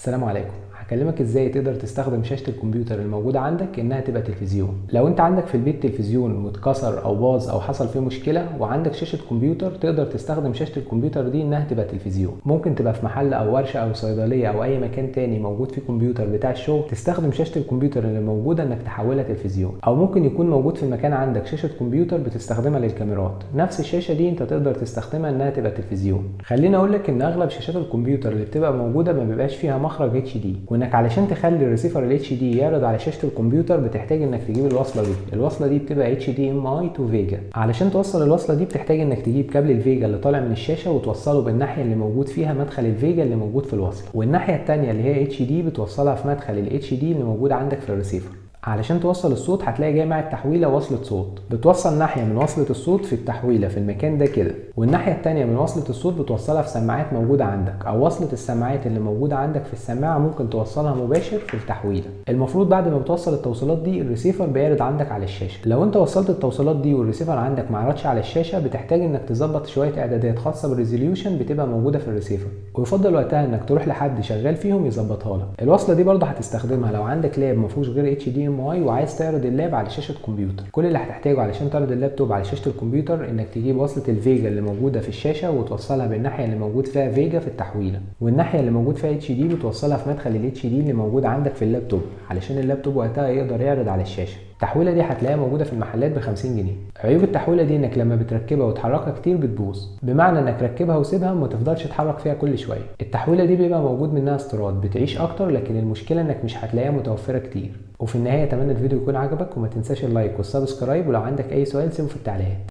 السلام عليكم. هكلمك ازاي تقدر تستخدم شاشة الكمبيوتر الموجودة عندك انها تبقى تلفزيون. لو انت عندك في البيت تلفزيون متكسر او باظ او حصل فيه مشكلة وعندك شاشة كمبيوتر، تقدر تستخدم شاشة الكمبيوتر دي انها تبقى تلفزيون. ممكن تبقى في محل او ورشة او صيدلية او اي مكان تاني موجود فيه كمبيوتر بتاع الشغل، تستخدم شاشة الكمبيوتر اللي موجودة انك تحولها تلفزيون. او ممكن يكون موجود في المكان عندك شاشة كمبيوتر بتستخدمها للكاميرات، نفس الشاشة دي انت تقدر تستخدمها انها تبقى تلفزيون. خليني اقول لك ان اغلب شاشات الكمبيوتر اللي بتبقى موجودة ما بيبقاش فيها مخرج اتش دي، وانك علشان تخلي الريسيفر ال اتش دي يعرض على شاشة الكمبيوتر بتحتاج انك تجيب الوصلة دي. الوصلة دي بتبقى اتش دي ام اي تو فيجا. علشان توصل الوصلة دي بتحتاج انك تجيب كابل الفيجا اللي طالع من الشاشة وتوصله بالناحية اللي موجود فيها مدخل الفيجا اللي موجود في الوصلة، والناحية التانية اللي هي اتش دي بتوصلها في مدخل ال اتش دي اللي موجود عندك في الريسيفر. علشان توصل الصوت هتلاقي جاي مع التحويله وصلة صوت، بتوصل ناحيه من وصلة الصوت في التحويله في المكان ده كده، والناحيه التانية من وصلة الصوت بتوصلها في سماعات موجوده عندك، او وصلة السماعات اللي موجوده عندك في السماعه ممكن توصلها مباشر في التحويله. المفروض بعد ما بتوصل التوصيلات دي الريسيفر بيعرض عندك على الشاشه. لو انت وصلت التوصيلات دي والريسيفر عندك ما عرضش على الشاشه، بتحتاج انك تظبط شويه اعدادات خاصه بالريزوليوشن بتبقى موجوده في الريسيفر، ويفضل وقتها انك تروح لحد شغال فيهم يظبطها لك. الوصله دي برضه هتستخدمها لو عندك لاب ما فيهوش غير اتش دي ام اي وعايز تعرض اللاب على شاشه كمبيوتر. كل اللي هتحتاجه علشان تعرض اللابتوب على شاشه الكمبيوتر انك تجيب وصله الفيجا اللي موجوده في الشاشه وتوصلها بالناحيه اللي موجود فيها فيجا في التحويله، والناحيه اللي موجود فيها اتش دي بتوصلها في مدخل الاتش دي اللي موجود عندك في اللابتوب علشان اللابتوب وقتها يقدر يعرض على الشاشه. التحويله دي هتلاقيها موجوده في المحلات ب 50 جنيه. عيوب التحويله دي انك لما بتركبها وتحركها كتير بتبوظ، بمعنى انك ركبها وسيبها وما تفضلش تحرك فيها كل شويه. التحويله دي بيبقى موجود منها استيراد بتعيش اكتر، لكن المشكله انك مش هتلاقيها متوفره كتير. وفي النهايه اتمنى الفيديو يكون عجبك، وما تنساش اللايك والسبسكرايب، ولو عندك اي سؤال سيبه في التعليقات.